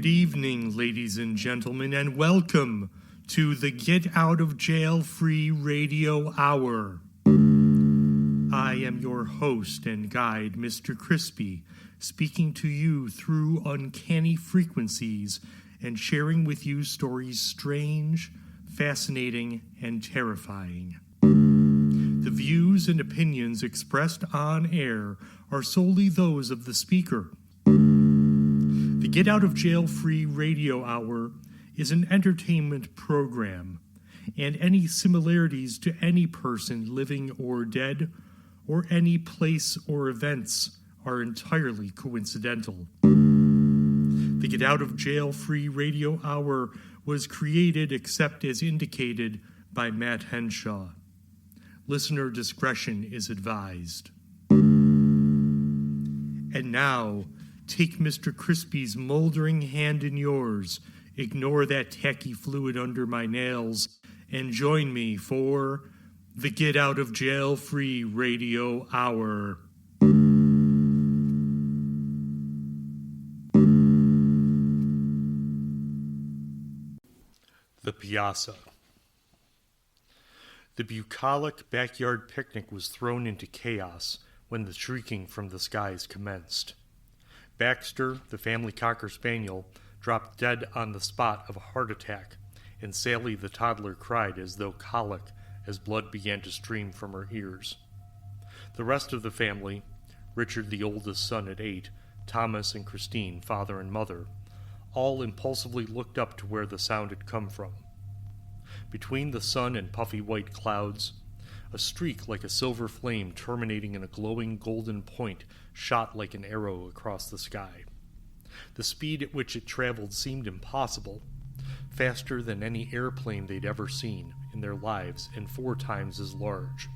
Good evening, ladies and gentlemen, and welcome to the Get Out of Jail Free Radio Hour. I am your host and guide, Mr. Crispy, speaking to you through uncanny frequencies and sharing with you stories strange, fascinating, and terrifying. The views and opinions expressed on air are solely those of the speaker. The Get Out of Jail Free Radio Hour is an entertainment program, and any similarities to any person living or dead, or any place or events, are entirely coincidental. The Get Out of Jail Free Radio Hour was created except as indicated by Matt Henshaw. Listener discretion is advised. And now, take Mr. Crispy's moldering hand in yours, ignore that tacky fluid under my nails, and join me for the Get Out of Jail Free Radio Hour. The Piazza. The bucolic backyard picnic was thrown into chaos when the shrieking from the skies commenced. Baxter, the family Cocker Spaniel, dropped dead on the spot of a heart attack, and Sally the toddler cried as though colic as blood began to stream from her ears. The rest of the family, Richard the oldest son at 8, Thomas and Christine, father and mother, all impulsively looked up to where the sound had come from. Between the sun and puffy white clouds, a streak like a silver flame terminating in a glowing golden point shot like an arrow across the sky. The speed at which it traveled seemed impossible, faster than any airplane they'd ever seen in their lives and 4 times as large.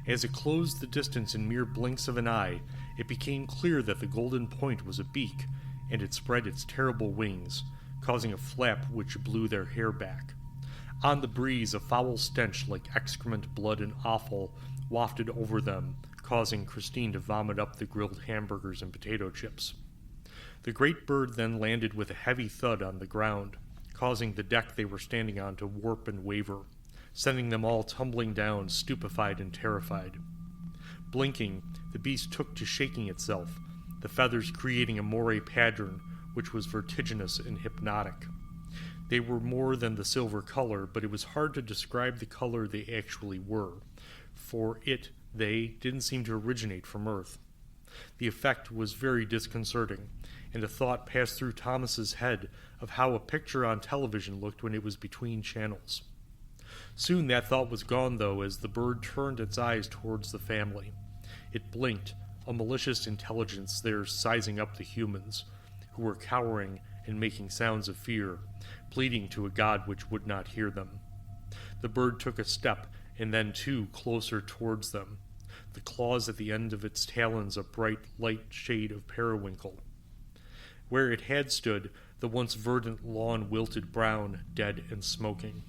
As it closed the distance in mere blinks of an eye, it became clear that the golden point was a beak, and it spread its terrible wings, causing a flap which blew their hair back. On the breeze, a foul stench like excrement, blood, and offal wafted over them, causing Christine to vomit up the grilled hamburgers and potato chips. The great bird then landed with a heavy thud on the ground, causing the deck they were standing on to warp and waver, sending them all tumbling down, stupefied and terrified. Blinking, the beast took to shaking itself, the feathers creating a moire pattern which was vertiginous and hypnotic. They were more than the silver color, but it was hard to describe the color they actually were, for they didn't seem to originate from Earth. The effect was very disconcerting, and a thought passed through Thomas's head of how a picture on television looked when it was between channels. Soon that thought was gone, though, as the bird turned its eyes towards the family. It blinked, a malicious intelligence there sizing up the humans, who were cowering and making sounds of fear, pleading to a god which would not hear them. The bird took a step, and then 2 closer towards them, the claws at the end of its talons a bright light shade of periwinkle. Where it had stood, the once verdant lawn wilted brown, dead and smoking.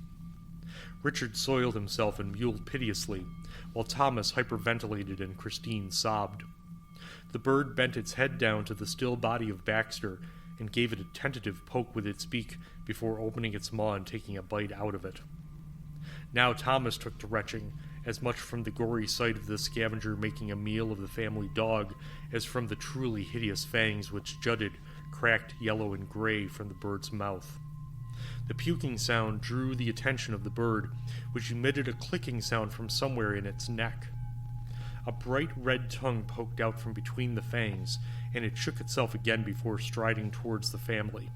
Richard soiled himself and mewed piteously, while Thomas hyperventilated and Christine sobbed. The bird bent its head down to the still body of Baxter and gave it a tentative poke with its beak before opening its maw and taking a bite out of it. Now Thomas took to retching, as much from the gory sight of the scavenger making a meal of the family dog as from the truly hideous fangs which jutted, cracked yellow and gray, from the bird's mouth. The puking sound drew the attention of the bird, which emitted a clicking sound from somewhere in its neck. A bright red tongue poked out from between the fangs, and it shook itself again before striding towards the family.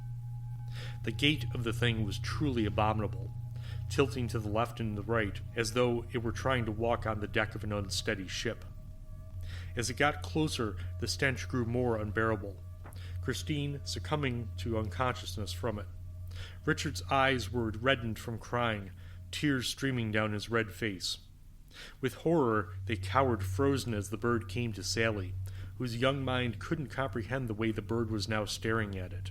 The gait of the thing was truly abominable, tilting to the left and the right, as though it were trying to walk on the deck of an unsteady ship. As it got closer, the stench grew more unbearable, Christine succumbing to unconsciousness from it. Richard's eyes were reddened from crying, tears streaming down his red face. With horror, they cowered frozen as the bird came to Sally, whose young mind couldn't comprehend the way the bird was now staring at it.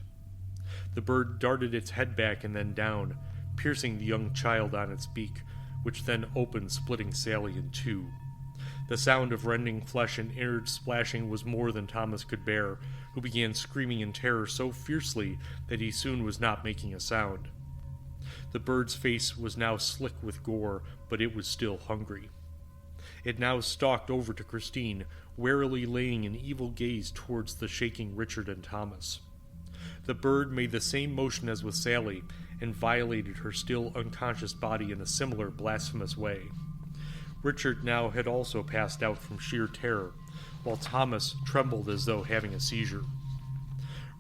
The bird darted its head back and then down, piercing the young child on its beak, which then opened, splitting Sally in 2. The sound of rending flesh and innards splashing was more than Thomas could bear, who began screaming in terror so fiercely that he soon was not making a sound. The bird's face was now slick with gore, but it was still hungry. It now stalked over to Christine, warily laying an evil gaze towards the shaking Richard and Thomas. The bird made the same motion as with Sally, and violated her still unconscious body in a similar blasphemous way. Richard now had also passed out from sheer terror, while Thomas trembled as though having a seizure.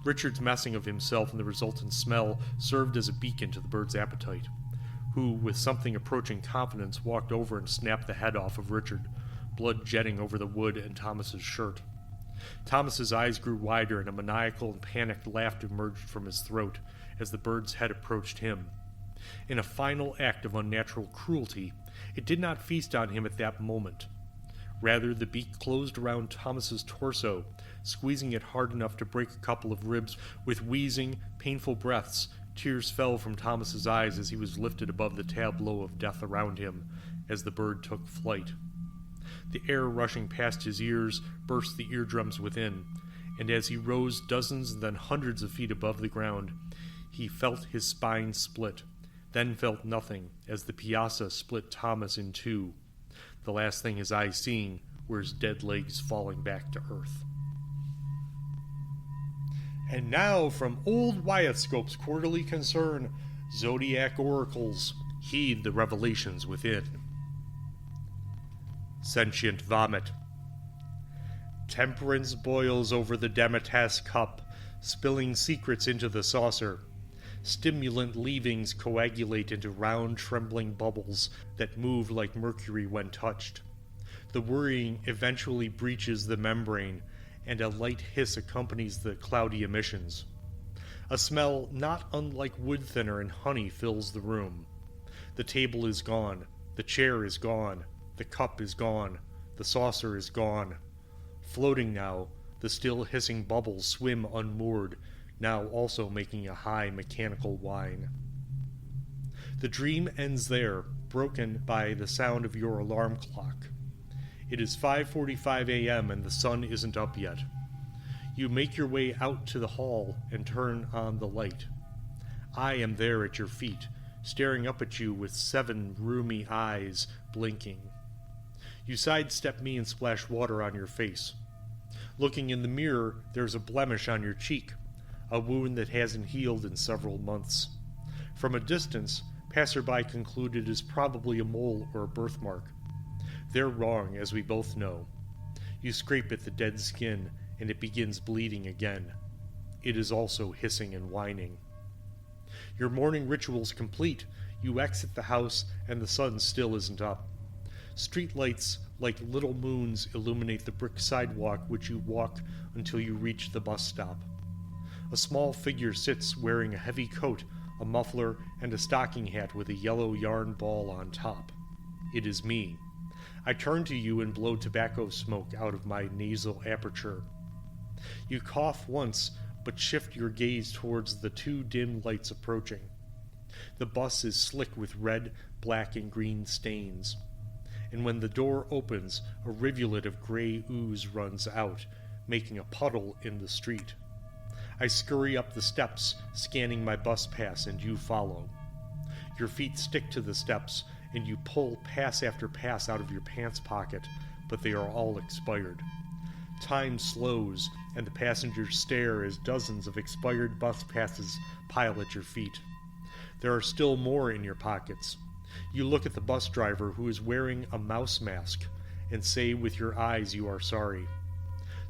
Richard's messing of himself and the resultant smell served as a beacon to the bird's appetite, who, with something approaching confidence, walked over and snapped the head off of Richard, blood jetting over the wood and Thomas's shirt. Thomas's eyes grew wider, and a maniacal and panicked laugh emerged from his throat as the bird's head approached him. In a final act of unnatural cruelty, it did not feast on him at that moment. Rather, the beak closed around Thomas's torso, squeezing it hard enough to break a couple of ribs. With wheezing, painful breaths, tears fell from Thomas's eyes as he was lifted above the tableau of death around him as the bird took flight. The air rushing past his ears burst the eardrums within, and as he rose dozens and then hundreds of feet above the ground, he felt his spine split, then felt nothing as the piazza split Thomas in two, the last thing his eyes seeing were his dead legs falling back to earth. And now from old Wyethscope's quarterly concern, Zodiac Oracles, heed the revelations within. Sentient vomit. Temperance boils over the Demetas cup, spilling secrets into the saucer. Stimulant leavings coagulate into round, trembling bubbles that move like mercury when touched. The worrying eventually breaches the membrane, and a light hiss accompanies the cloudy emissions. A smell not unlike wood thinner and honey fills the room. The table is gone, the chair is gone, the cup is gone, the saucer is gone. Floating now, the still hissing bubbles swim unmoored, now also making a high mechanical whine. The dream ends there, broken by the sound of your alarm clock. It is 5:45 a.m. and the sun isn't up yet. You make your way out to the hall and turn on the light. I am there at your feet, staring up at you with 7 rheumy eyes blinking. You sidestep me and splash water on your face. Looking in the mirror, there's a blemish on your cheek, a wound that hasn't healed in several months. From a distance, passerby conclude it is probably a mole or a birthmark. They're wrong, as we both know. You scrape at the dead skin, and it begins bleeding again. It is also hissing and whining. Your morning ritual's complete. You exit the house, and the sun still isn't up. Street lights, like little moons, illuminate the brick sidewalk which you walk until you reach the bus stop. A small figure sits wearing a heavy coat, a muffler, and a stocking hat with a yellow yarn ball on top. It is me. I turn to you and blow tobacco smoke out of my nasal aperture. You cough once, but shift your gaze towards the 2 dim lights approaching. The bus is slick with red, black, and green stains. And when the door opens, a rivulet of gray ooze runs out, making a puddle in the street. I scurry up the steps, scanning my bus pass, and you follow. Your feet stick to the steps, and you pull pass after pass out of your pants pocket, but they are all expired. Time slows, and the passengers stare as dozens of expired bus passes pile at your feet. There are still more in your pockets. You look at the bus driver, who is wearing a mouse mask, and say with your eyes you are sorry.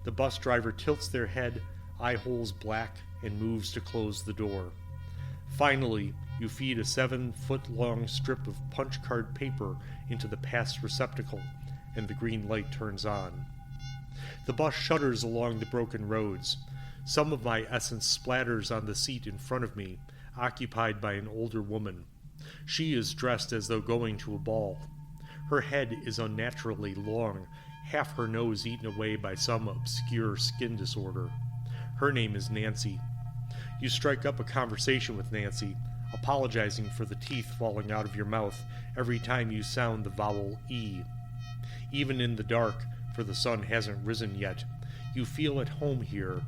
The bus driver tilts their head, eye holes black, and moves to close the door. Finally, you feed a 7-foot-long strip of punch card paper into the pass receptacle, and the green light turns on. The bus shudders along the broken roads. Some of my essence splatters on the seat in front of me, occupied by an older woman. She is dressed as though going to a ball. Her head is unnaturally long, half her nose eaten away by some obscure skin disorder. Her name is Nancy. You strike up a conversation with Nancy, apologizing for the teeth falling out of your mouth every time you sound the vowel E. even in the dark, for the sun hasn't risen yet. You feel at home here,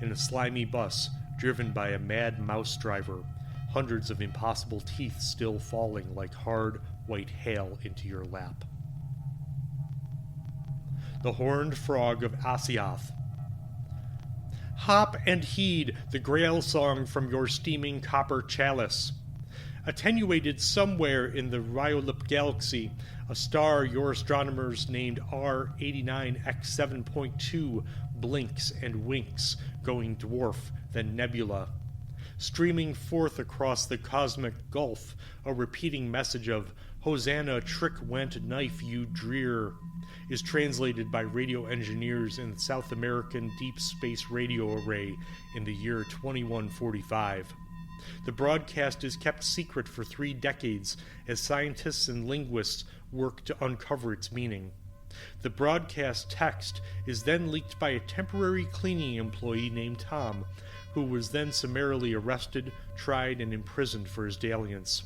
in a slimy bus driven by a mad mouse driver, hundreds of impossible teeth still falling like hard, white hail into your lap. The Horned Frog of Asioth. Hop and heed the Grail song from your steaming copper chalice. Attenuated somewhere in the Ryolip galaxy, a star your astronomers named R89X7.2 blinks and winks, going dwarf, then nebula. Streaming forth across the cosmic gulf, a repeating message of Hosanna, trick went knife, you drear, is translated by radio engineers in the South American Deep Space Radio Array in the year 2145. The broadcast is kept secret for 3 decades as scientists and linguists work to uncover its meaning. The broadcast text is then leaked by a temporary cleaning employee named Tom, who was then summarily arrested, tried, and imprisoned for his dalliance.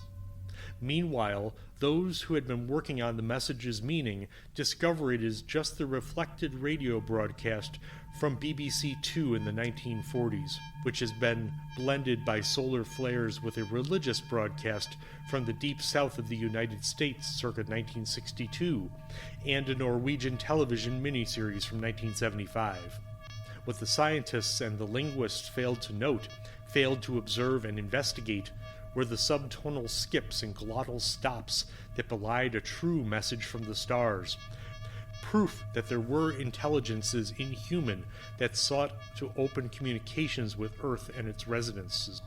Meanwhile, those who had been working on the message's meaning discover it is just the reflected radio broadcast from BBC Two in the 1940s, which has been blended by solar flares with a religious broadcast from the deep south of the United States circa 1962, and a Norwegian television miniseries from 1975. What the scientists and the linguists failed to note, failed to observe and investigate, were the subtonal skips and glottal stops that belied a true message from the stars. Proof that there were intelligences inhuman that sought to open communications with Earth and its residents.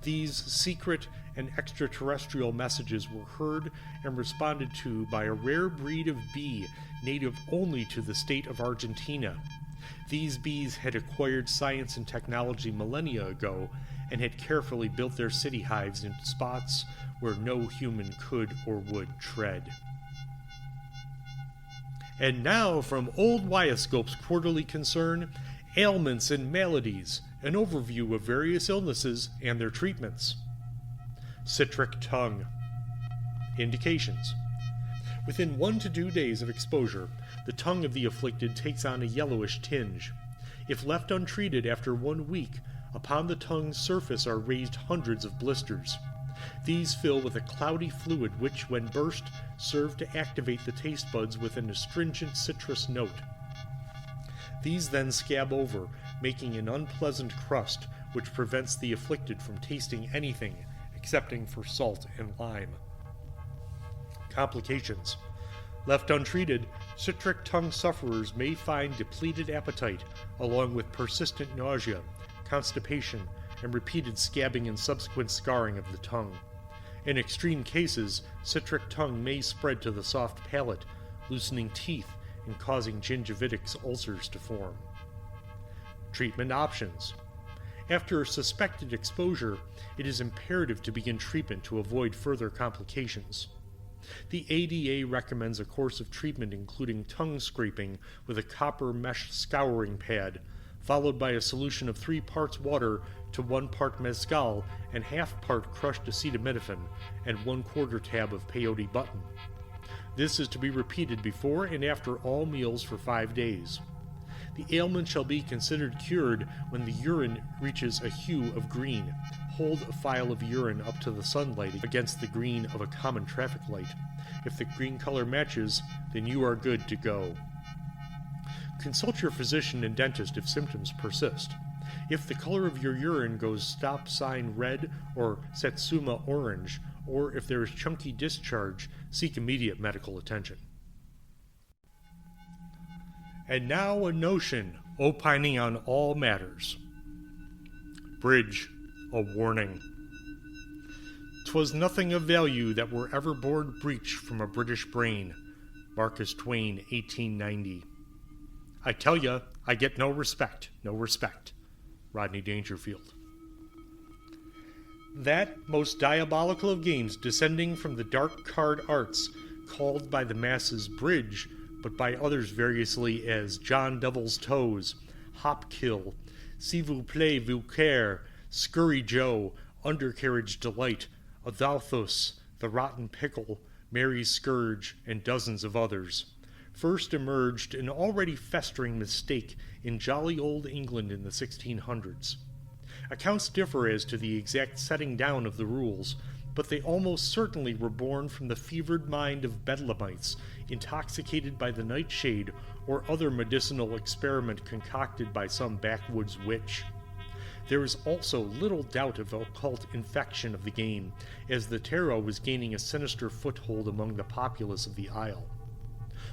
These secret and extraterrestrial messages were heard and responded to by a rare breed of bee native only to the state of Argentina. These bees had acquired science and technology millennia ago and had carefully built their city hives in spots where no human could or would tread. And now from Old Wyoscope's quarterly concern, Ailments and Maladies, an overview of various illnesses and their treatments. Citric tongue. Indications. Within 1 to 2 days of exposure, the tongue of the afflicted takes on a yellowish tinge. If left untreated after 1 week, upon the tongue's surface are raised hundreds of blisters. These fill with a cloudy fluid which, when burst, serve to activate the taste buds with an astringent citrus note. These then scab over, making an unpleasant crust which prevents the afflicted from tasting anything excepting for salt and lime. Complications. Left untreated, citric tongue sufferers may find depleted appetite, along with persistent nausea, constipation, and repeated scabbing and subsequent scarring of the tongue. In extreme cases, citric tongue may spread to the soft palate, loosening teeth and causing gingivitic ulcers to form. Treatment options. After suspected exposure, it is imperative to begin treatment to avoid further complications. The ADA recommends a course of treatment including tongue scraping with a copper mesh scouring pad, followed by a solution of 3 parts water to 1 part mezcal and half part crushed acetaminophen and 1/4 tab of peyote button. This is to be repeated before and after all meals for 5 days. The ailment shall be considered cured when the urine reaches a hue of green. Hold a phial of urine up to the sunlight against the green of a common traffic light. If the green color matches, then you are good to go. Consult your physician and dentist if symptoms persist. If the color of your urine goes stop sign red or Satsuma orange, or if there is chunky discharge, seek immediate medical attention. And now a notion opining on all matters. Bridge, a warning. 'Twas nothing of value that were ever born breech from a British brain. Marcus Twain, 1890. I tell ya, I get no respect, no respect. Rodney Dangerfield. That most diabolical of games descending from the dark card arts, called by the masses bridge, but by others variously as John Devil's Toes, Hopkill, S'il vous plaît, vous care, Scurry Joe, Undercarriage Delight, Adolphus, The Rotten Pickle, Mary's Scourge, and dozens of others. first emerged an already festering mistake in jolly old England in the 1600s. Accounts differ as to the exact setting down of the rules, but they almost certainly were born from the fevered mind of bedlamites, intoxicated by the nightshade or other medicinal experiment concocted by some backwoods witch. There is also little doubt of occult infection of the game, as the tarot was gaining a sinister foothold among the populace of the Isle.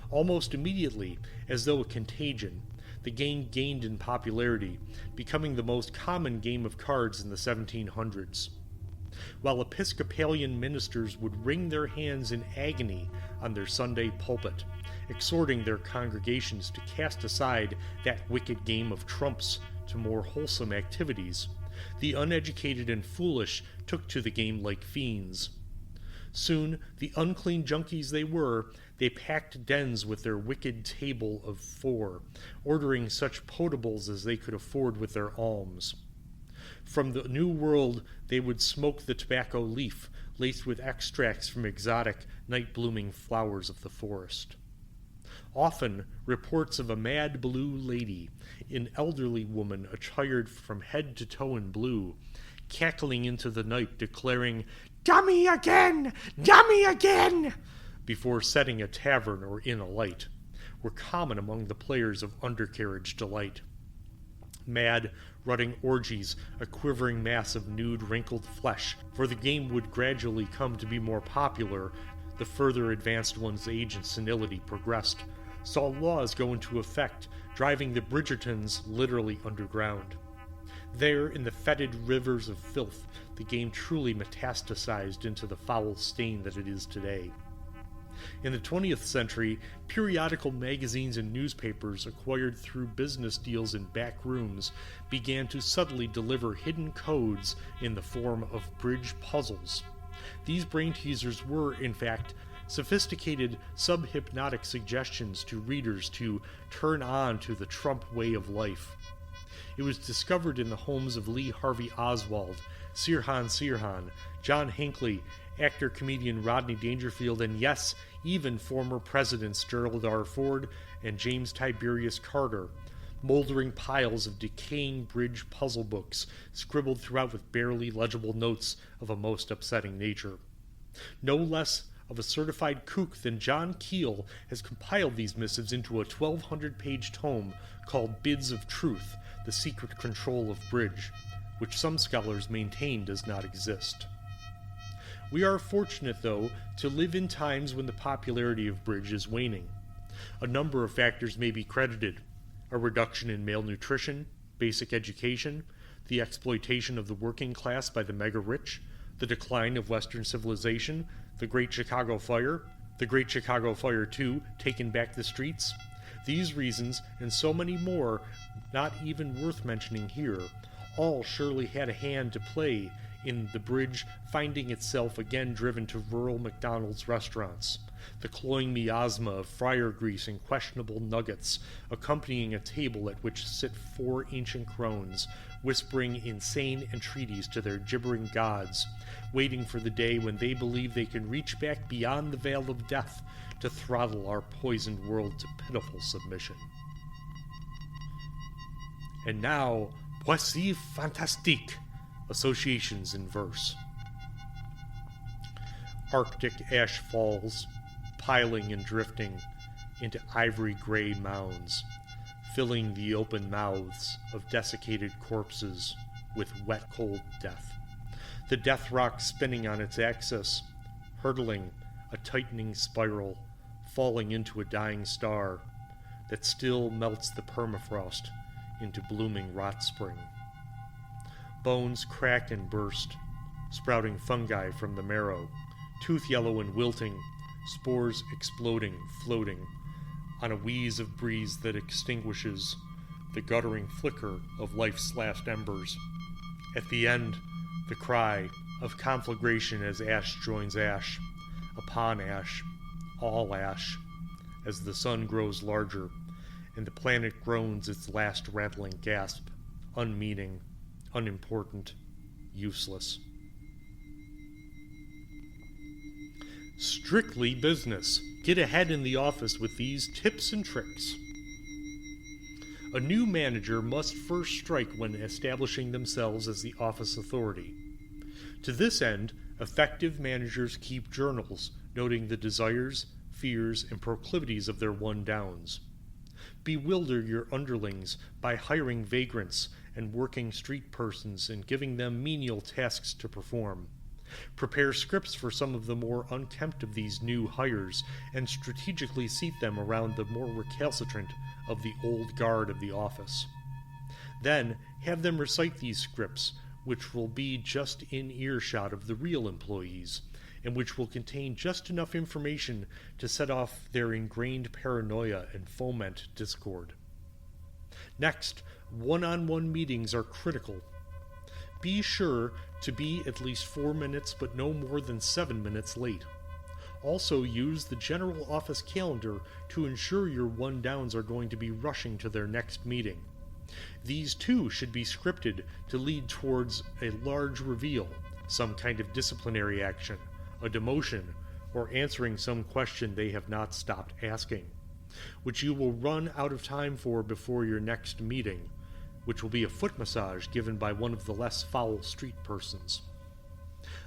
Almost immediately, as though a contagion, the game gained in popularity, becoming the most common game of cards in the 1700s. While Episcopalian ministers would wring their hands in agony on their Sunday pulpit, exhorting their congregations to cast aside that wicked game of trumps to more wholesome activities, the uneducated and foolish took to the game like fiends. Soon, the unclean junkies they packed dens with their wicked table of four, ordering such potables as they could afford with their alms. From the New World they would smoke the tobacco leaf, laced with extracts from exotic, night-blooming flowers of the forest. Often, reports of a mad blue lady, an elderly woman attired from head to toe in blue, cackling into the night, declaring, "Dummy again! Dummy again!" before setting a tavern or inn alight, were common among the players of Undercarriage Delight. Mad, rutting orgies, a quivering mass of nude, wrinkled flesh, for the game would gradually come to be more popular the further advanced one's age and senility progressed, saw laws go into effect, driving the Bridgertons literally underground. There, in the fetid rivers of filth, the game truly metastasized into the foul stain that it is today. In the 20th century, periodical magazines and newspapers acquired through business deals in back rooms began to subtly deliver hidden codes in the form of bridge puzzles. These brain teasers were, in fact, sophisticated sub-hypnotic suggestions to readers to turn on to the Trump way of life. It was discovered in the homes of Lee Harvey Oswald, Sirhan, John Hinckley, actor-comedian Rodney Dangerfield, and yes, even former Presidents Gerald R. Ford and James Tiberius Carter, moldering piles of decaying bridge puzzle books, scribbled throughout with barely legible notes of a most upsetting nature. No less of a certified kook than John Keel has compiled these missives into a 1,200-page tome called Bids of Truth, The Secret Control of Bridge, which some scholars maintain does not exist. We are fortunate, though, to live in times when the popularity of bridge is waning. A number of factors may be credited: a reduction in malnutrition, basic education, the exploitation of the working class by the mega-rich, the decline of Western civilization, the Great Chicago Fire, the Great Chicago Fire 2, Taking Back the Streets. These reasons, and so many more, not even worth mentioning here, all surely had a hand to play in the bridge finding itself again driven to rural McDonald's restaurants, the cloying miasma of fryer grease and questionable nuggets accompanying a table at which sit four ancient crones, whispering insane entreaties to their gibbering gods, waiting for the day when they believe they can reach back beyond the veil of death to throttle our poisoned world to pitiful submission. And now, Poésie Fantastique, associations in verse. Arctic ash falls, piling and drifting into ivory-gray mounds, filling the open mouths of desiccated corpses with wet, cold death. The death rock spinning on its axis, hurtling a tightening spiral, falling into a dying star that still melts the permafrost into blooming rot spring. Bones crack and burst, sprouting fungi from the marrow, tooth yellow and wilting, spores exploding, floating, on a wheeze of breeze that extinguishes the guttering flicker of life's last embers. At the end, the cry of conflagration as ash joins ash, upon ash, all ash, as the sun grows larger, and the planet groans its last rattling gasp, unmeaning, unimportant, useless. Strictly business. Get ahead in the office with these tips and tricks. A new manager must first strike when establishing themselves as the office authority. To this end, effective managers keep journals noting the desires, fears, and proclivities of their one-downs. Bewilder your underlings by hiring vagrants and working street persons and giving them menial tasks to perform. Prepare scripts for some of the more unkempt of these new hires and strategically seat them around the more recalcitrant of the old guard of the office. Then have them recite these scripts, which will be just in earshot of the real employees, and which will contain just enough information to set off their ingrained paranoia and foment discord. Next, one-on-one meetings are critical. Be sure to be at least 4 minutes but no more than 7 minutes late. Also use the general office calendar to ensure your one-downs are going to be rushing to their next meeting. These too should be scripted to lead towards a large reveal, some kind of disciplinary action, a demotion, or answering some question they have not stopped asking, which you will run out of time for before your next meeting, which will be a foot massage given by one of the less foul street persons.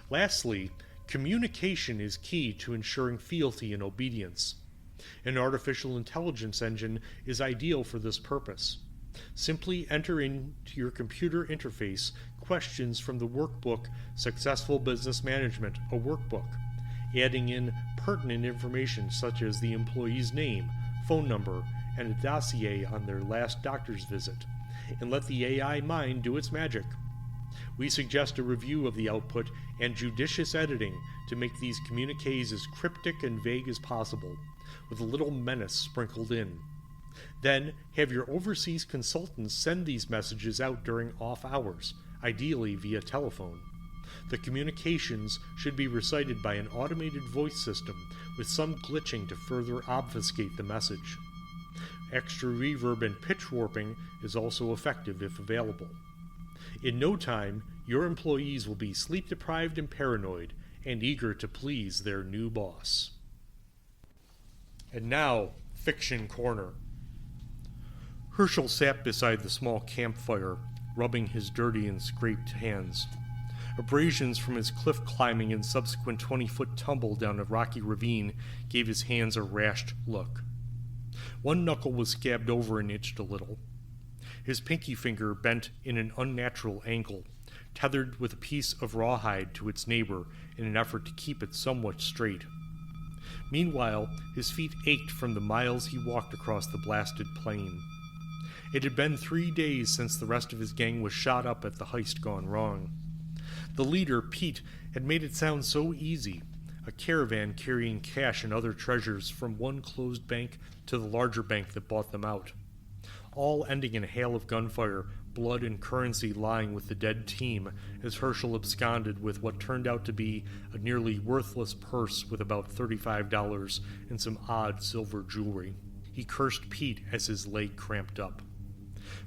Lastly, communication is key to ensuring fealty and obedience. An artificial intelligence engine is ideal for this purpose. Simply enter into your computer interface questions from the workbook Successful Business Management, a workbook, adding in pertinent information such as the employee's name, phone number, and a dossier on their last doctor's visit, and let the AI mind do its magic. We suggest a review of the output and judicious editing to make these communiques as cryptic and vague as possible, with a little menace sprinkled in. Then have your overseas consultants send these messages out during off hours, ideally via telephone. The communications should be recited by an automated voice system with some glitching to further obfuscate the message. Extra reverb and pitch warping is also effective if available. In no time, your employees will be sleep-deprived and paranoid, and eager to please their new boss. And now, Fiction Corner. Herschel sat beside the small campfire, rubbing his dirty and scraped hands. Abrasions from his cliff climbing and subsequent 20-foot tumble down a rocky ravine gave his hands a rashed look. One knuckle was scabbed over and itched a little. His pinky finger bent in an unnatural angle, tethered with a piece of rawhide to its neighbor in an effort to keep it somewhat straight. Meanwhile, his feet ached from the miles he walked across the blasted plain. It had been 3 days since the rest of his gang was shot up at the heist gone wrong. The leader, Pete, had made it sound so easy, a caravan carrying cash and other treasures from one closed bank to the larger bank that bought them out, all ending in a hail of gunfire, blood and currency lying with the dead team as Herschel absconded with what turned out to be a nearly worthless purse with about $35 and some odd silver jewelry. He cursed Pete as his leg cramped up.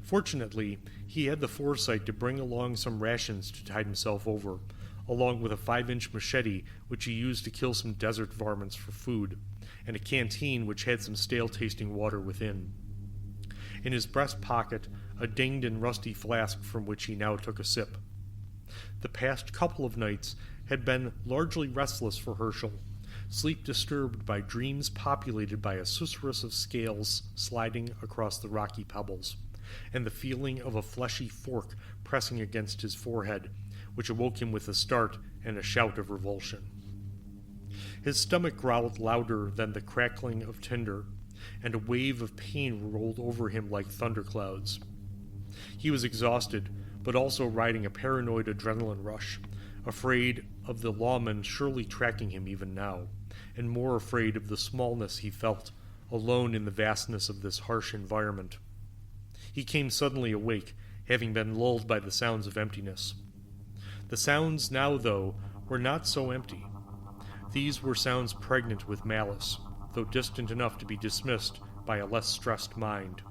Fortunately, he had the foresight to bring along some rations to tide himself over, along with a 5-inch machete which he used to kill some desert varmints for food, and a canteen which had some stale-tasting water within. In his breast pocket, a dinged and rusty flask from which he now took a sip. The past couple of nights had been largely restless for Herschel, sleep disturbed by dreams populated by a susurrus of scales sliding across the rocky pebbles, and the feeling of a fleshy fork pressing against his forehead, which awoke him with a start and a shout of revulsion. His stomach growled louder than the crackling of tinder, and a wave of pain rolled over him like thunderclouds. He was exhausted, but also riding a paranoid adrenaline rush, afraid of the lawmen surely tracking him even now, and more afraid of the smallness he felt, alone in the vastness of this harsh environment. He came suddenly awake, having been lulled by the sounds of emptiness. The sounds now, though, were not so empty. These were sounds pregnant with malice, though distant enough to be dismissed by a less stressed mind.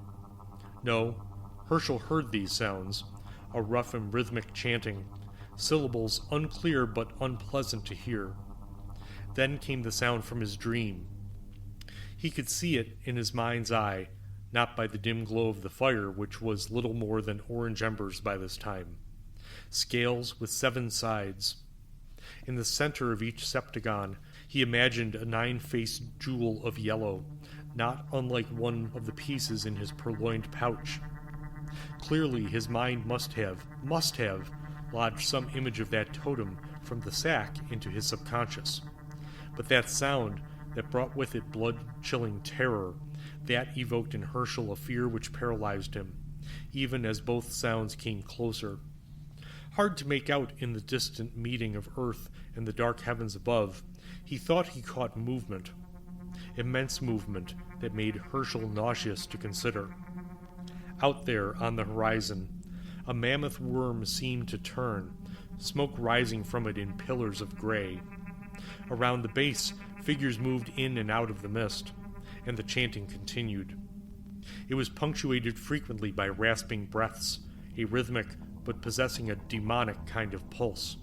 No, Herschel heard these sounds, a rough and rhythmic chanting, syllables unclear but unpleasant to hear. Then came the sound from his dream. He could see it in his mind's eye, not by the dim glow of the fire, which was little more than orange embers by this time. Scales with 7 sides. In the center of each septagon, he imagined a 9-faced jewel of yellow, not unlike one of the pieces in his purloined pouch. Clearly his mind must have lodged some image of that totem from the sack into his subconscious. But that sound that brought with it blood-chilling terror, that evoked in Herschel a fear which paralyzed him, even as both sounds came closer. Hard to make out in the distant meeting of earth and the dark heavens above, he thought he caught movement. Immense movement that made Herschel nauseous to consider. Out there on the horizon, a mammoth worm seemed to turn, smoke rising from it in pillars of gray. Around the base, figures moved in and out of the mist, and the chanting continued. It was punctuated frequently by rasping breaths, a rhythmic but possessing a demonic kind of pulse.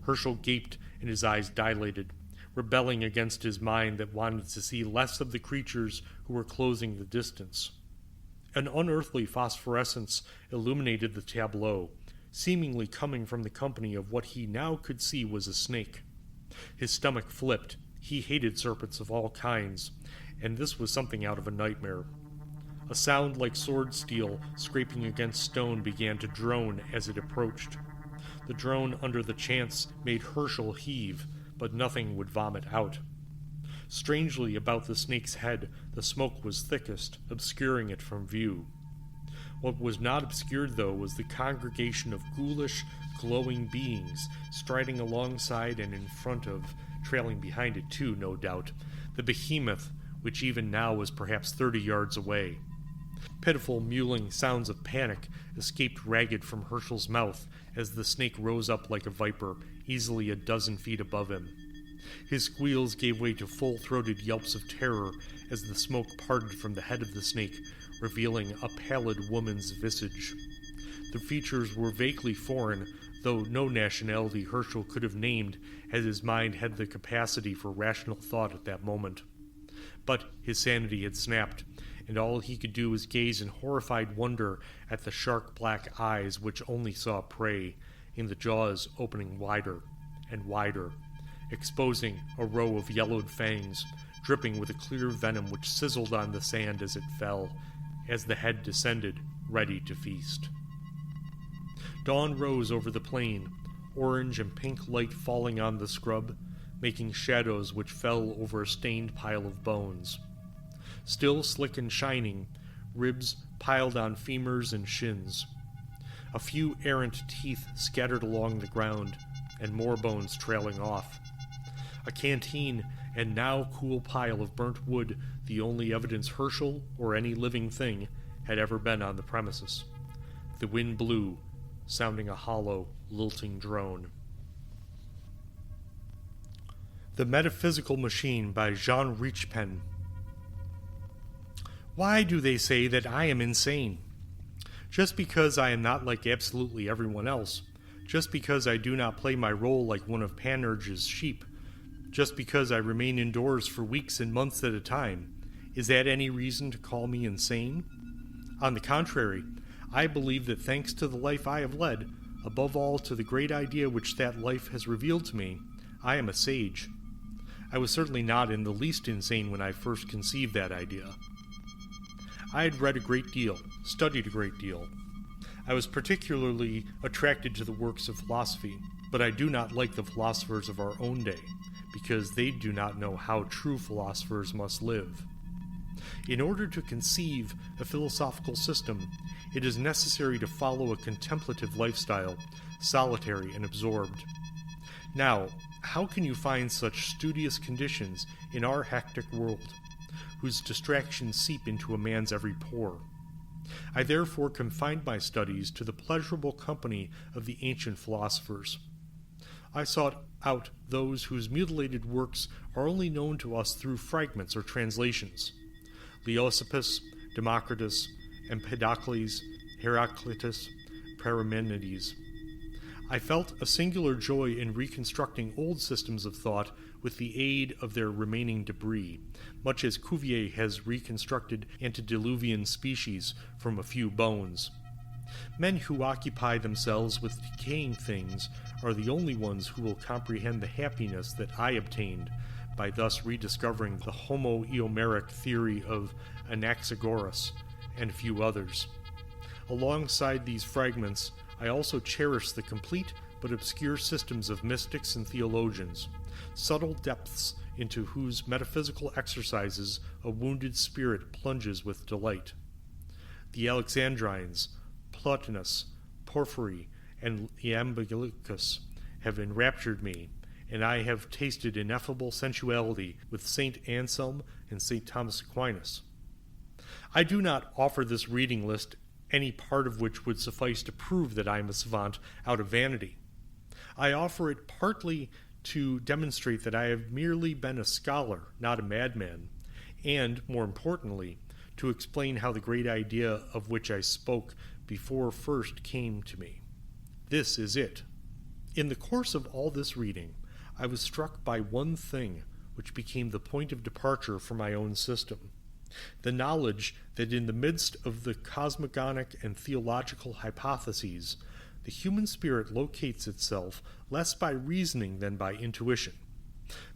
Herschel gaped and his eyes dilated, rebelling against his mind that wanted to see less of the creatures who were closing the distance. An unearthly phosphorescence illuminated the tableau, seemingly coming from the company of what he now could see was a snake. His stomach flipped. He hated serpents of all kinds, and this was something out of a nightmare. A sound like sword steel scraping against stone began to drone as it approached. The drone under the chants made Herschel heave, but nothing would vomit out. Strangely, about the snake's head, the smoke was thickest, obscuring it from view. What was not obscured, though, was the congregation of ghoulish, glowing beings striding alongside and in front of, trailing behind it too, no doubt, the behemoth, which even now was perhaps 30 yards away. Pitiful, mewling sounds of panic escaped ragged from Herschel's mouth as the snake rose up like a viper, easily a dozen feet above him. His squeals gave way to full-throated yelps of terror as the smoke parted from the head of the snake, revealing a pallid woman's visage. The features were vaguely foreign, though no nationality Herschel could have named, as his mind had the capacity for rational thought at that moment. But his sanity had snapped, and all he could do was gaze in horrified wonder at the shark black eyes which only saw prey, in the jaws opening wider and wider, exposing a row of yellowed fangs, dripping with a clear venom which sizzled on the sand as it fell, as the head descended, ready to feast. Dawn rose over the plain, orange and pink light falling on the scrub, making shadows which fell over a stained pile of bones. Still slick and shining, ribs piled on femurs and shins. A few errant teeth scattered along the ground, and more bones trailing off. A canteen and now cool pile of burnt wood, the only evidence Herschel or any living thing had ever been on the premises. The wind blew, sounding a hollow, lilting drone. The Metaphysical Machine by Jean Richepin. Why do they say that I am insane? Just because I am not like absolutely everyone else, just because I do not play my role like one of Panurge's sheep, just because I remain indoors for weeks and months at a time, is that any reason to call me insane? On the contrary, I believe that thanks to the life I have led, above all to the great idea which that life has revealed to me, I am a sage. I was certainly not in the least insane when I first conceived that idea. I had read a great deal, studied a great deal. I was particularly attracted to the works of philosophy, but I do not like the philosophers of our own day, because they do not know how true philosophers must live. In order to conceive a philosophical system, it is necessary to follow a contemplative lifestyle, solitary and absorbed. Now, how can you find such studious conditions in our hectic world, whose distractions seep into a man's every pore? I therefore confined my studies to the pleasurable company of the ancient philosophers. I sought out those whose mutilated works are only known to us through fragments or translations: Leucippus, Democritus, Empedocles, Heraclitus, Parmenides. I felt a singular joy in reconstructing old systems of thought with the aid of their remaining debris, much as Cuvier has reconstructed antediluvian species from a few bones. Men who occupy themselves with decaying things are the only ones who will comprehend the happiness that I obtained by thus rediscovering the homo-eomeric theory of Anaxagoras and a few others. Alongside these fragments, I also cherish the complete but obscure systems of mystics and theologians, subtle depths into whose metaphysical exercises a wounded spirit plunges with delight. The Alexandrines, Plotinus, Porphyry, and Iamblichus have enraptured me, and I have tasted ineffable sensuality with St. Anselm and St. Thomas Aquinas. I do not offer this reading list, any part of which would suffice to prove that I am a savant out of vanity. I offer it partly to demonstrate that I have merely been a scholar, not a madman, and, more importantly, to explain how the great idea of which I spoke before first came to me. This is it. In the course of all this reading, I was struck by one thing which became the point of departure for my own system: the knowledge that in the midst of the cosmogonic and theological hypotheses, the human spirit locates itself less by reasoning than by intuition.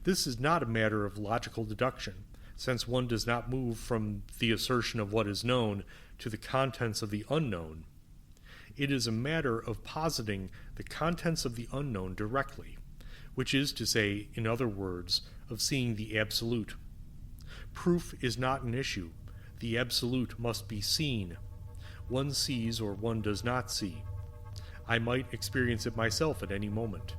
This is not a matter of logical deduction, since one does not move from the assertion of what is known to the contents of the unknown. It is a matter of positing the contents of the unknown directly, which is to say, in other words, of seeing the absolute. Proof is not an issue. The absolute must be seen. One sees or one does not see. I might experience it myself at any moment.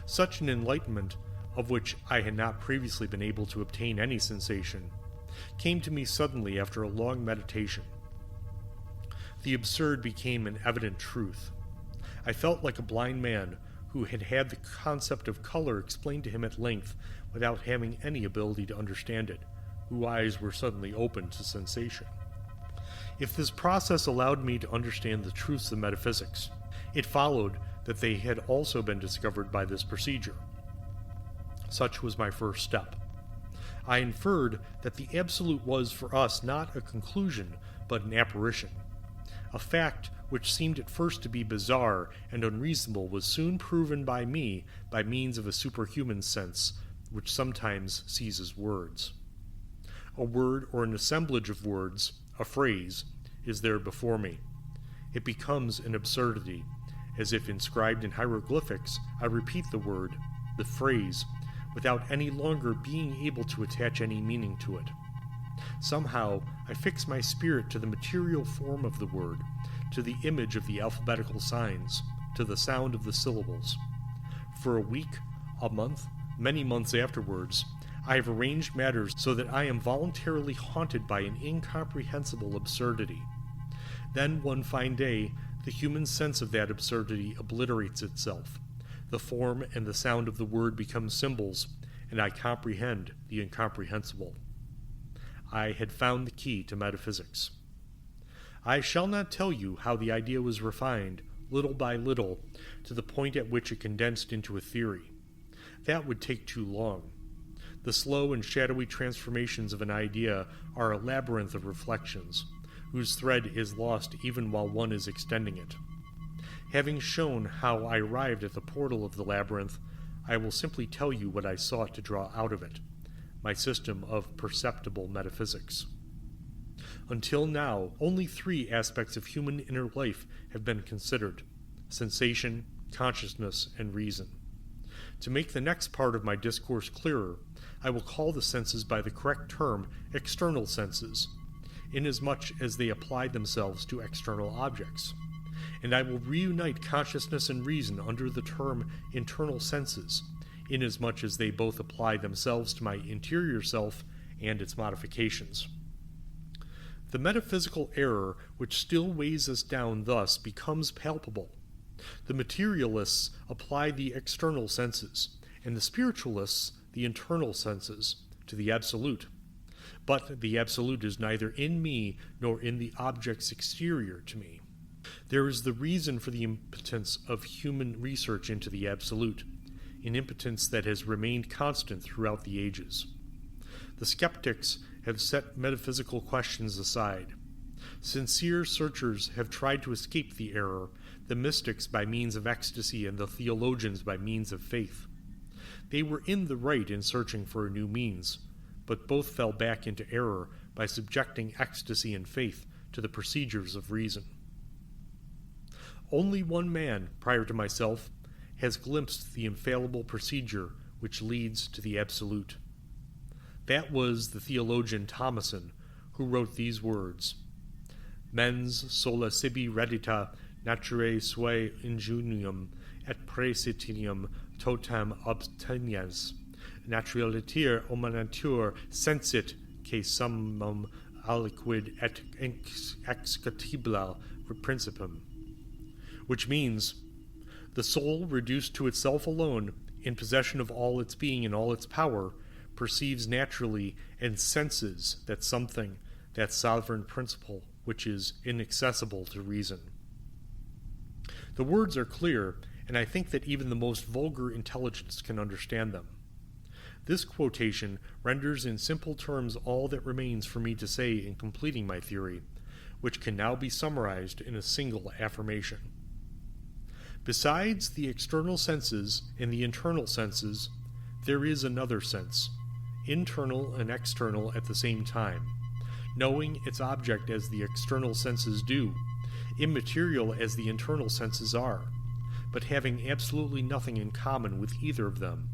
Such an enlightenment, of which I had not previously been able to obtain any sensation, came to me suddenly after a long meditation. The absurd became an evident truth. I felt like a blind man who had had the concept of color explained to him at length without having any ability to understand it, whose eyes were suddenly opened to sensation. If this process allowed me to understand the truths of metaphysics, it followed that they had also been discovered by this procedure. Such was my first step. I inferred that the absolute was for us not a conclusion, but an apparition. A fact which seemed at first to be bizarre and unreasonable was soon proven by me by means of a superhuman sense, which sometimes seizes words. A word or an assemblage of words, a phrase, is there before me. It becomes an absurdity. As if inscribed in hieroglyphics, I repeat the word, the phrase, without any longer being able to attach any meaning to it. Somehow, I fix my spirit to the material form of the word, to the image of the alphabetical signs, to the sound of the syllables. For a week, a month, many months afterwards, I have arranged matters so that I am voluntarily haunted by an incomprehensible absurdity. Then, one fine day, the human sense of that absurdity obliterates itself. The form and the sound of the word become symbols, and I comprehend the incomprehensible. I had found the key to metaphysics. I shall not tell you how the idea was refined, little by little, to the point at which it condensed into a theory. That would take too long. The slow and shadowy transformations of an idea are a labyrinth of reflections, whose thread is lost even while one is extending it. Having shown how I arrived at the portal of the labyrinth, I will simply tell you what I sought to draw out of it, my system of perceptible metaphysics. Until now, only 3 aspects of human inner life have been considered: sensation, consciousness, and reason. To make the next part of my discourse clearer, I will call the senses by the correct term external senses, inasmuch as they apply themselves to external objects, and I will reunite consciousness and reason under the term internal senses, inasmuch as they both apply themselves to my interior self and its modifications. The metaphysical error which still weighs us down thus becomes palpable. The materialists apply the external senses, and the spiritualists the internal senses, to the absolute. But the absolute is neither in me nor in the objects exterior to me. There is the reason for the impotence of human research into the absolute. an impotence that has remained constant throughout the ages. The skeptics have set metaphysical questions aside. Sincere searchers have tried to escape the error, the mystics by means of ecstasy and the theologians by means of faith. They were in the right in searching for a new means, but both fell back into error by subjecting ecstasy and faith to the procedures of reason. Only one man, prior to myself, has glimpsed the infallible procedure which leads to the absolute. That was the theologian Thomason, who wrote these words: Mens sola sibi reddita naturae suae ingenium et praesitium totem obteniens, naturaliter omanatur sensit que summum aliquid et excatibula principum. Which means, the soul, reduced to itself alone, in possession of all its being and all its power, perceives naturally and senses that something, that sovereign principle, which is inaccessible to reason. The words are clear, and I think that even the most vulgar intelligence can understand them. This quotation renders in simple terms all that remains for me to say in completing my theory, which can now be summarized in a single affirmation. Besides the external senses and the internal senses, there is another sense, internal and external at the same time, knowing its object as the external senses do, immaterial as the internal senses are, but having absolutely nothing in common with either of them,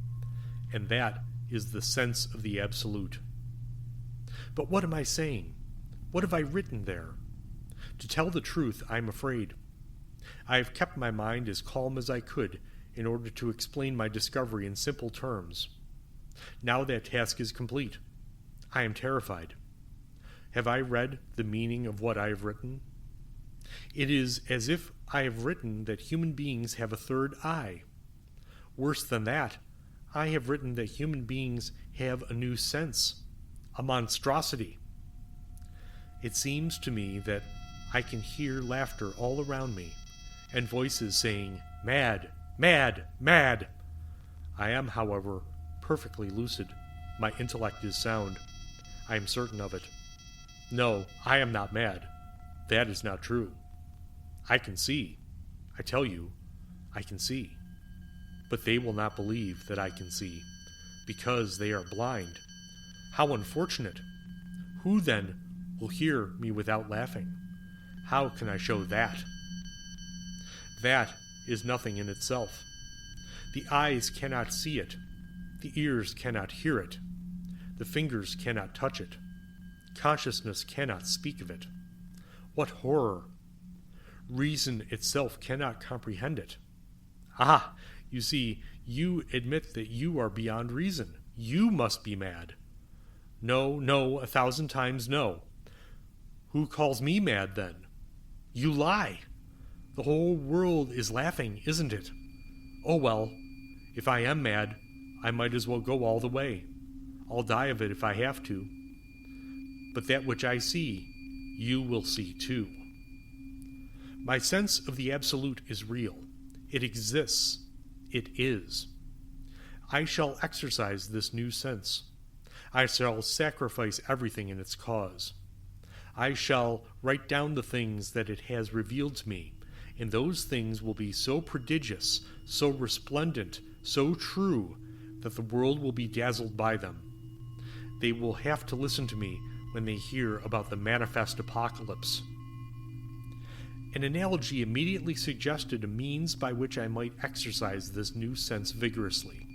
and that is the sense of the absolute. But what am I saying? What have I written there? To tell the truth, I am afraid. I have kept my mind as calm as I could in order to explain my discovery in simple terms. Now that task is complete. I am terrified. Have I read the meaning of what I have written? It is as if I have written that human beings have a third eye. Worse than that, I have written that human beings have a new sense, a monstrosity. It seems to me that I can hear laughter all around me, and voices saying, "Mad, mad, mad." I am, however, perfectly lucid. My intellect is sound. I am certain of it. No, I am not mad. That is not true. I can see. I tell you, I can see. But they will not believe that I can see, because they are blind. How unfortunate! Who, then, will hear me without laughing? How can I show that? That is nothing in itself. The eyes cannot see it. The ears cannot hear it. The fingers cannot touch it. Consciousness cannot speak of it. What horror! Reason itself cannot comprehend it. Ah, you see, you admit that you are beyond reason. You must be mad. No, no, 1,000 times no. Who calls me mad, then? You lie. The whole world is laughing, isn't it? Oh well, if I am mad, I might as well go all the way. I'll die of it if I have to. But that which I see, you will see too. My sense of the absolute is real. It exists. It is. I shall exercise this new sense. I shall sacrifice everything in its cause. I shall write down the things that it has revealed to me, and those things will be so prodigious, so resplendent, so true, that the world will be dazzled by them. They will have to listen to me when they hear about the manifest apocalypse. An analogy immediately suggested a means by which I might exercise this new sense vigorously.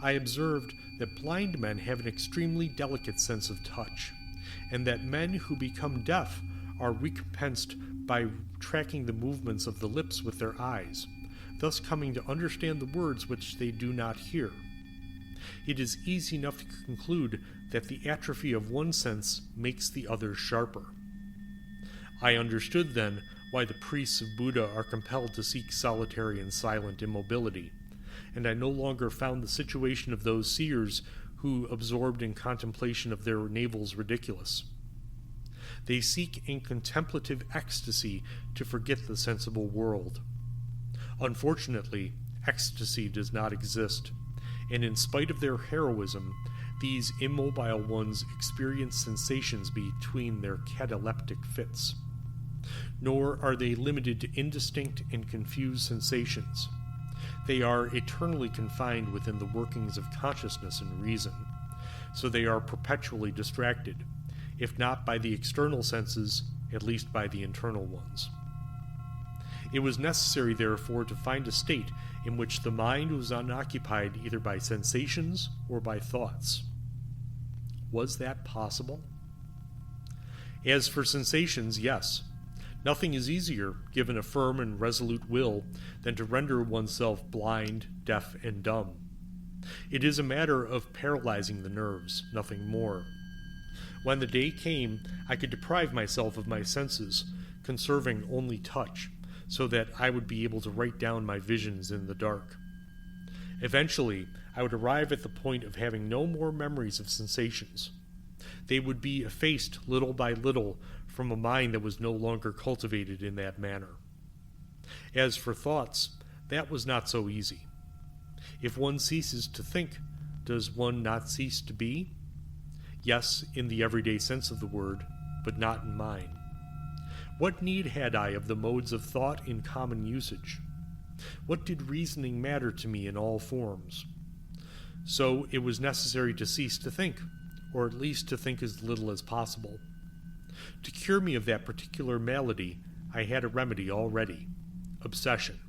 I observed that blind men have an extremely delicate sense of touch, and that men who become deaf are recompensed by tracking the movements of the lips with their eyes, thus coming to understand the words which they do not hear. It is easy enough to conclude that the atrophy of one sense makes the other sharper. I understood then why the priests of Buddha are compelled to seek solitary and silent immobility, and I no longer found the situation of those seers who, absorbed in contemplation of their navels, ridiculous. They seek in contemplative ecstasy to forget the sensible world. Unfortunately, ecstasy does not exist, and in spite of their heroism, these immobile ones experience sensations between their cataleptic fits. Nor are they limited to indistinct and confused sensations. They are eternally confined within the workings of consciousness and reason, so they are perpetually distracted, if not by the external senses, at least by the internal ones. It was necessary, therefore, to find a state in which the mind was unoccupied either by sensations or by thoughts. Was that possible? As for sensations, yes. Nothing is easier, given a firm and resolute will, than to render oneself blind, deaf, and dumb. It is a matter of paralyzing the nerves, nothing more. When the day came, I could deprive myself of my senses, conserving only touch, so that I would be able to write down my visions in the dark. Eventually, I would arrive at the point of having no more memories of sensations. They would be effaced little by little from a mind that was no longer cultivated in that manner. As for thoughts, that was not so easy. If one ceases to think, does one not cease to be? Yes, in the everyday sense of the word, but not in mine. What need had I of the modes of thought in common usage? What did reasoning matter to me in all forms? So it was necessary to cease to think, or at least to think as little as possible. To cure me of that particular malady, I had a remedy already: obsession.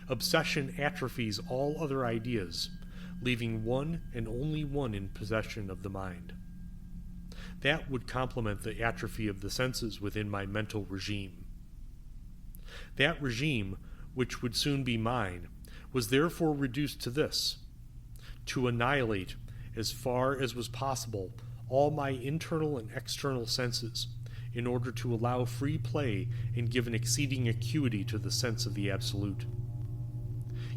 Obsession atrophies all other ideas, leaving one and only one in possession of the mind. That would complement the atrophy of the senses within my mental regime. That regime, which would soon be mine, was therefore reduced to this: to annihilate, as far as was possible, all my internal and external senses, in order to allow free play and give an exceeding acuity to the sense of the Absolute.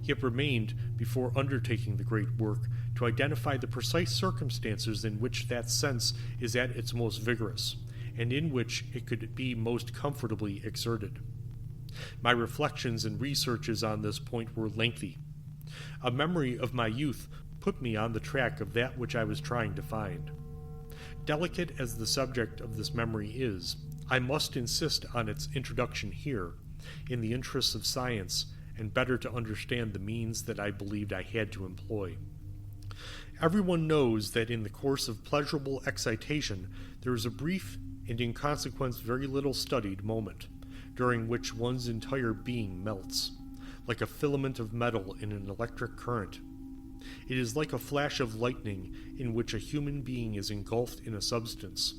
It remained, before undertaking the great work, to identify the precise circumstances in which that sense is at its most vigorous, and in which it could be most comfortably exerted. My reflections and researches on this point were lengthy. A memory of my youth put me on the track of that which I was trying to find. Delicate as the subject of this memory is, I must insist on its introduction here, in the interests of science, and better to understand the means that I believed I had to employ. Everyone knows that in the course of pleasurable excitation there is a brief, and in consequence very little studied, moment, during which one's entire being melts, like a filament of metal in an electric current. It is like a flash of lightning in which a human being is engulfed in a substance,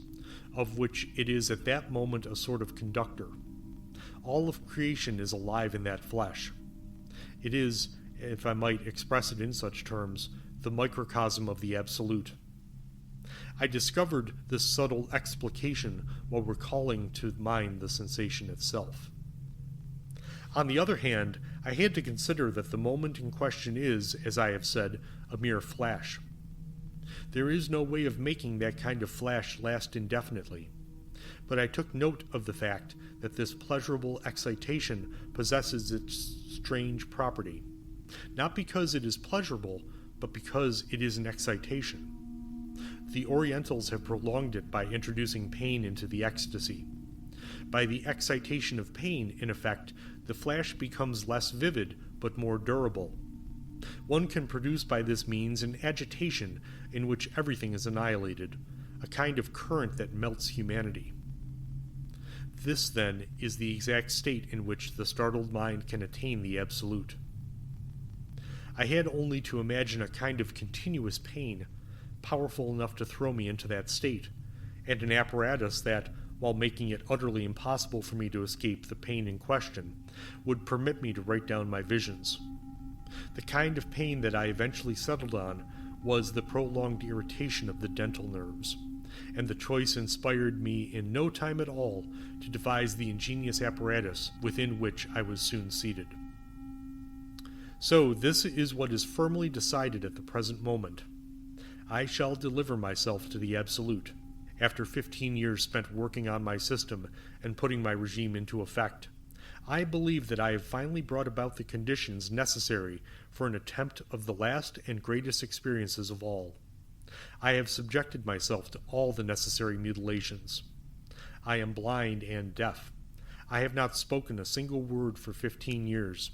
of which it is at that moment a sort of conductor. All of creation is alive in that flash. It is, if I might express it in such terms, the microcosm of the Absolute. I discovered this subtle explication while recalling to mind the sensation itself. On the other hand, I had to consider that the moment in question is, as I have said, a mere flash. There is no way of making that kind of flash last indefinitely, but I took note of the fact that this pleasurable excitation possesses its strange property, not because it is pleasurable, but because it is an excitation. The Orientals have prolonged it by introducing pain into the ecstasy. By the excitation of pain, in effect, the flash becomes less vivid, but more durable. One can produce by this means an agitation in which everything is annihilated, a kind of current that melts humanity. This, then, is the exact state in which the startled mind can attain the Absolute. I had only to imagine a kind of continuous pain, powerful enough to throw me into that state, and an apparatus that, while making it utterly impossible for me to escape the pain in question, would permit me to write down my visions. The kind of pain that I eventually settled on was the prolonged irritation of the dental nerves, and the choice inspired me in no time at all to devise the ingenious apparatus within which I was soon seated. So this is what is firmly decided at the present moment. I shall deliver myself to the Absolute, after 15 years spent working on my system and putting my regime into effect. I believe that I have finally brought about the conditions necessary for an attempt of the last and greatest experiences of all. I have subjected myself to all the necessary mutilations. I am blind and deaf. I have not spoken a single word for 15 years.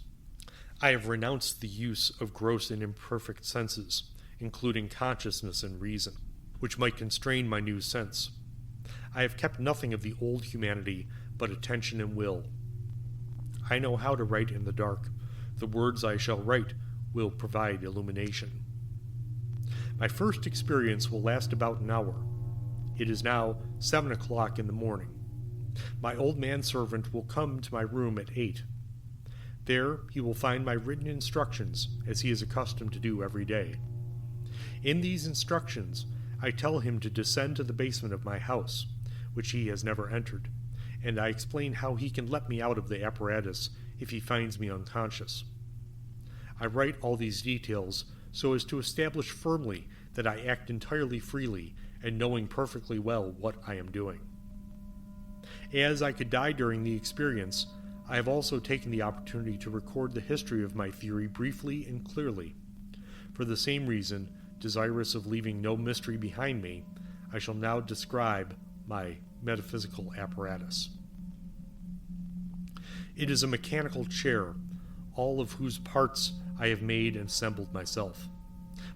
I have renounced the use of gross and imperfect senses, including consciousness and reason, which might constrain my new sense. I have kept nothing of the old humanity but attention and will. I know how to write in the dark. The words I shall write will provide illumination. My first experience will last about an hour. It is now 7 o'clock in the morning. My old manservant will come to my room at 8. There he will find my written instructions, as he is accustomed to do every day. In these instructions, I tell him to descend to the basement of my house, which he has never entered, and I explain how he can let me out of the apparatus if he finds me unconscious. I write all these details so as to establish firmly that I act entirely freely and knowing perfectly well what I am doing. As I could die during the experience, I have also taken the opportunity to record the history of my theory briefly and clearly. For the same reason, desirous of leaving no mystery behind me, I shall now describe my metaphysical apparatus. It is a mechanical chair, all of whose parts I have made and assembled myself.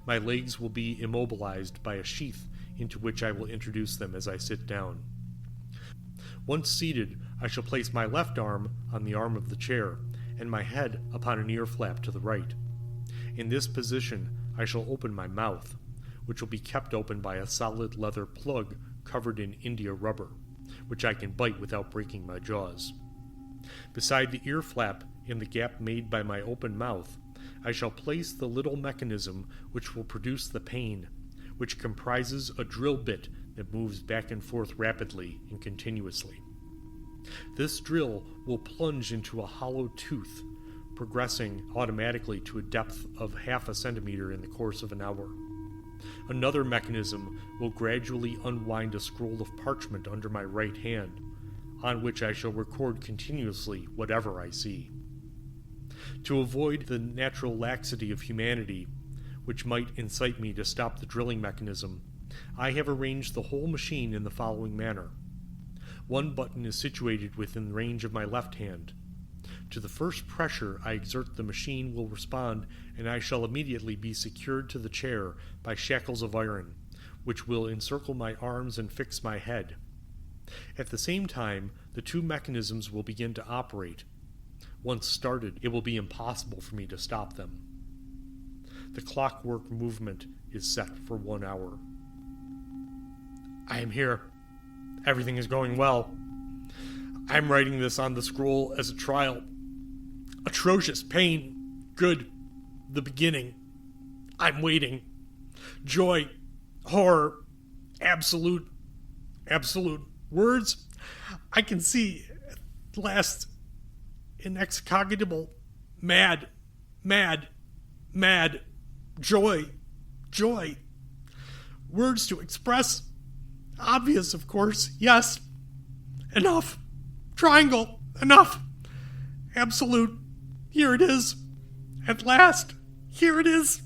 My legs will be immobilized by a sheath into which I will introduce them as I sit down. Once seated, I shall place my left arm on the arm of the chair, and my head upon an ear flap to the right. In this position, I shall open my mouth, which will be kept open by a solid leather plug covered in India rubber, which I can bite without breaking my jaws. Beside the ear flap, in the gap made by my open mouth, I shall place the little mechanism which will produce the pain, which comprises a drill bit that moves back and forth rapidly and continuously. This drill will plunge into a hollow tooth, progressing automatically to a depth of half a centimeter in the course of an hour. Another mechanism will gradually unwind a scroll of parchment under my right hand, on which I shall record continuously whatever I see. To avoid the natural laxity of humanity, which might incite me to stop the drilling mechanism, I have arranged the whole machine in the following manner. One button is situated within range of my left hand. To the first pressure I exert, the machine will respond, and I shall immediately be secured to the chair by shackles of iron, which will encircle my arms and fix my head. At the same time, the two mechanisms will begin to operate. Once started, it will be impossible for me to stop them. The clockwork movement is set for 1 hour. I am here. Everything is going well. I am writing this on the scroll as a trial. Atrocious pain. Good. The beginning. I'm waiting. Joy. Horror. Absolute. Words I can see at last. Inexcogitable. Mad. Joy. Words to express. Obvious, of course. Yes. Enough. Triangle. Enough. Absolute. Here it is. At last. Here it is.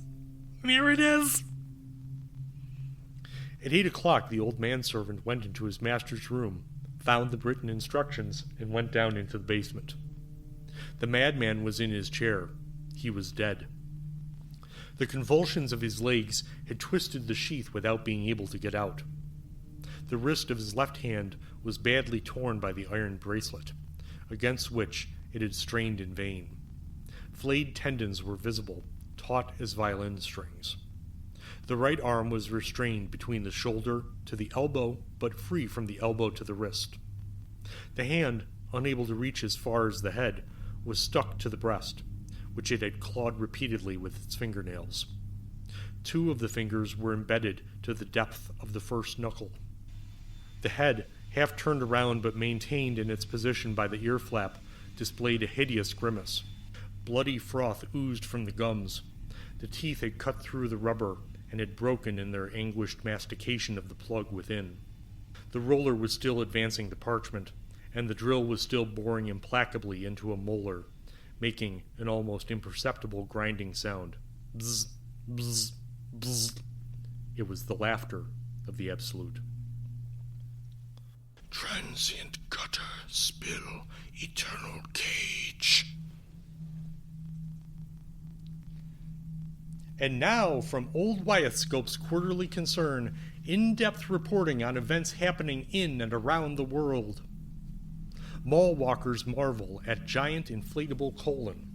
At 8 o'clock, the old manservant went into his master's room, found the written instructions, and went down into the basement. The madman was in his chair. He was dead. The convulsions of his legs had twisted the sheath without being able to get out. The wrist of his left hand was badly torn by the iron bracelet, against which it had strained in vain. Flayed tendons were visible, taut as violin strings. The right arm was restrained between the shoulder to the elbow, but free from the elbow to the wrist. The hand, unable to reach as far as the head, was stuck to the breast, which it had clawed repeatedly with its fingernails. 2 of the fingers were embedded to the depth of the first knuckle. The head, half turned around but maintained in its position by the ear flap, displayed a hideous grimace. Bloody froth oozed from the gums. The teeth had cut through the rubber and had broken in their anguished mastication of the plug within. The roller was still advancing the parchment, and the drill was still boring implacably into a molar, making an almost imperceptible grinding sound. Bzz, bzz, bzz. It was the laughter of the Absolute. Transient gutter, spill, eternal cage. And now, from Old Wyethscope's Quarterly Concern, in-depth reporting on events happening in and around the world. Mall walkers marvel at giant inflatable colon.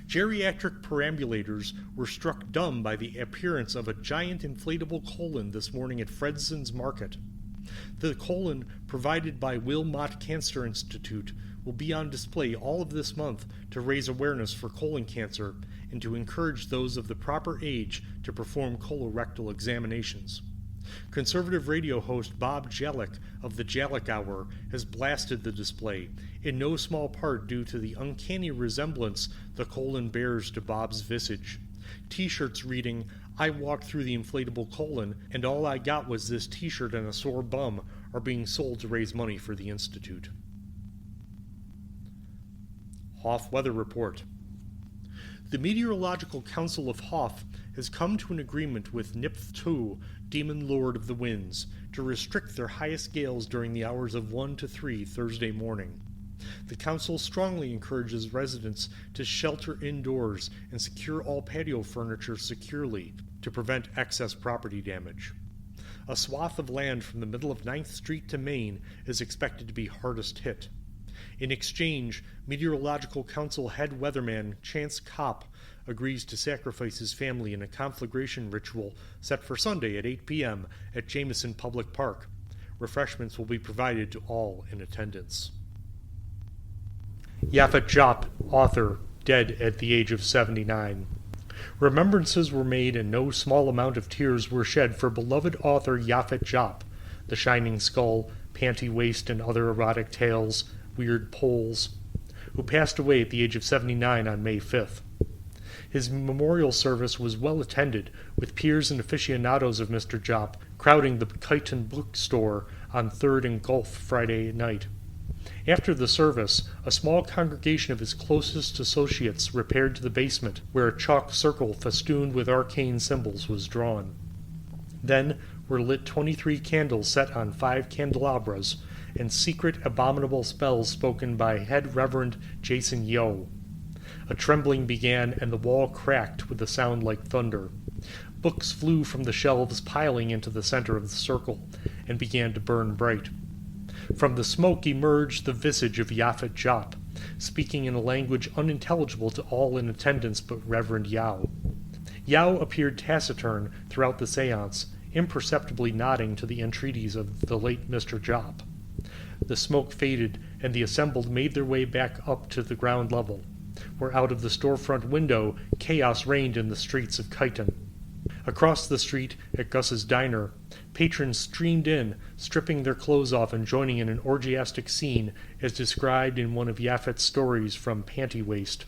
Geriatric perambulators were struck dumb by the appearance of a giant inflatable colon this morning at Fredson's Market. The colon, provided by Wilmot Cancer Institute, will be on display all of this month to raise awareness for colon cancer and to encourage those of the proper age to perform colorectal examinations. Conservative radio host Bob Jalek of the Jalek Hour has blasted the display, in no small part due to the uncanny resemblance the colon bears to Bob's visage. T-shirts reading, "I walked through the inflatable colon, and all I got was this T-shirt and a sore bum," are being sold to raise money for the Institute. Hof Weather Report. The Meteorological Council of Hof has come to an agreement with Nipth-2, Demon Lord of the Winds, to restrict their highest gales during the hours of 1 to 3 Thursday morning. The council strongly encourages residents to shelter indoors and secure all patio furniture securely to prevent excess property damage. A swath of land from the middle of 9th Street to Main is expected to be hardest hit. In exchange, Meteorological Council head weatherman Chance Kopp agrees to sacrifice his family in a conflagration ritual set for Sunday at 8 p.m. at Jameson Public Park. Refreshments will be provided to all in attendance. Yaphet Jop, author, dead at the age of 79. Remembrances were made and no small amount of tears were shed for beloved author Yaphet Jop, The Shining Skull, Panty Waist and Other Erotic Tales, Weird Poles, who passed away at the age of 79 on May 5th. His memorial service was well attended, with peers and aficionados of Mr. Jop crowding the Kyton bookstore on 3rd and Gulf Friday night. After the service, a small congregation of his closest associates repaired to the basement, where a chalk circle festooned with arcane symbols was drawn. Then were lit 23 candles set on 5 candelabras, and secret abominable spells spoken by Head Reverend Jason Yo. A trembling began, and the wall cracked with a sound like thunder. Books flew from the shelves, piling into the center of the circle, and began to burn bright. From the smoke emerged the visage of Yaphet Jop, speaking in a language unintelligible to all in attendance but Reverend Yao. Yao appeared taciturn throughout the seance, imperceptibly nodding to the entreaties of the late Mr. Jop. The smoke faded, and the assembled made their way back up to the ground level, where out of the storefront window chaos reigned in the streets of Kyton. Across the street, at Gus's diner, patrons streamed in, stripping their clothes off and joining in an orgiastic scene as described in one of Yaphet's stories from Panty Waist.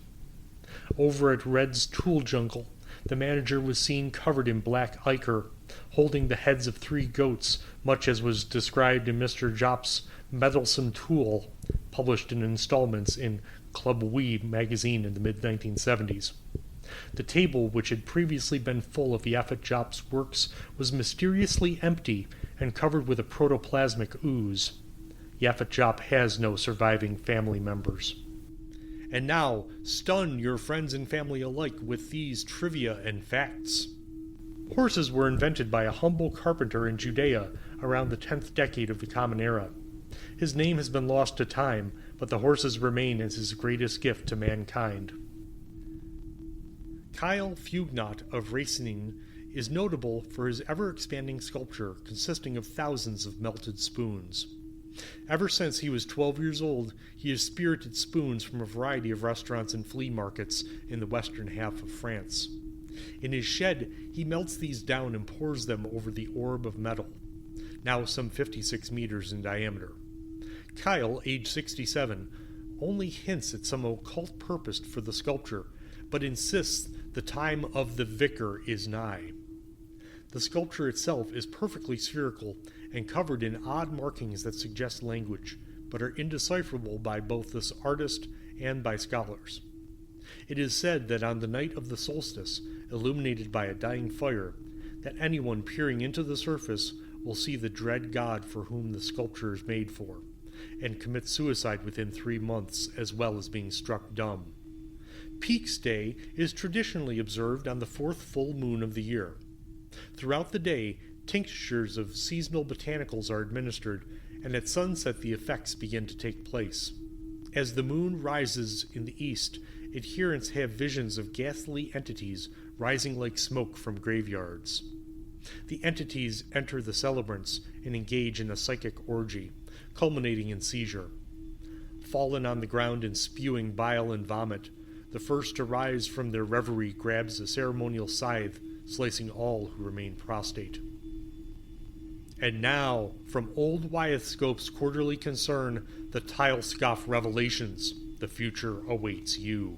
Over at Red's Tool Jungle, the manager was seen covered in black ichor, holding the heads of 3 goats, much as was described in Mr. Jop's Meddlesome Tool, published in installments in Club Wee magazine in the mid-1970s. The table, which had previously been full of Yaphet Jop's works, was mysteriously empty and covered with a protoplasmic ooze. Yaphet Jop has no surviving family members. And now, stun your friends and family alike with these trivia and facts. Horses were invented by a humble carpenter in Judea around the 10th decade of the Common Era. His name has been lost to time, but the horses remain as his greatest gift to mankind. Kyle Fugnot of Racine is notable for his ever-expanding sculpture consisting of thousands of melted spoons. Ever since he was 12 years old, he has spirited spoons from a variety of restaurants and flea markets in the western half of France. In his shed, he melts these down and pours them over the orb of metal, now some 56 meters in diameter. Kyle, age 67, only hints at some occult purpose for the sculpture, but insists the time of the vicar is nigh. The sculpture itself is perfectly spherical and covered in odd markings that suggest language, but are indecipherable by both the artist and by scholars. It is said that on the night of the solstice, illuminated by a dying fire, that anyone peering into the surface will see the dread god for whom the sculpture is made for, and commit suicide within 3 months, as well as being struck dumb. Peak's Day is traditionally observed on the 4th full moon of the year. Throughout the day, tinctures of seasonal botanicals are administered, and at sunset the effects begin to take place. As the moon rises in the east, adherents have visions of ghastly entities rising like smoke from graveyards. The entities enter the celebrants and engage in a psychic orgy, culminating in seizure. Fallen on the ground and spewing bile and vomit, the first to rise from their reverie grabs a ceremonial scythe, slicing all who remain prostrate. And now, from Old Wyethscope's quarterly concern, the Tilescoff Revelations, the future awaits you.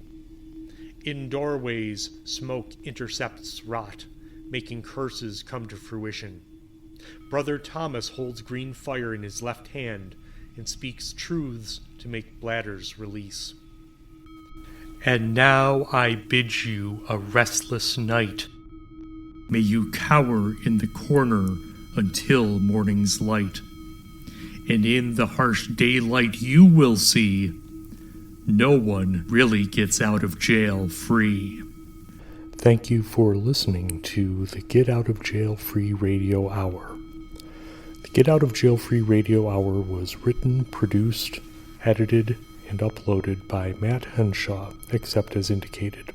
In doorways, smoke intercepts rot, making curses come to fruition. Brother Thomas holds green fire in his left hand and speaks truths to make bladders release. And now I bid you a restless night. May you cower in the corner until morning's light. And in the harsh daylight you will see no one really gets out of jail free. Thank you for listening to the Get Out of Jail Free Radio Hour. The Get Out of Jail Free Radio Hour was written, produced, edited, and uploaded by Matt Henshaw, except as indicated.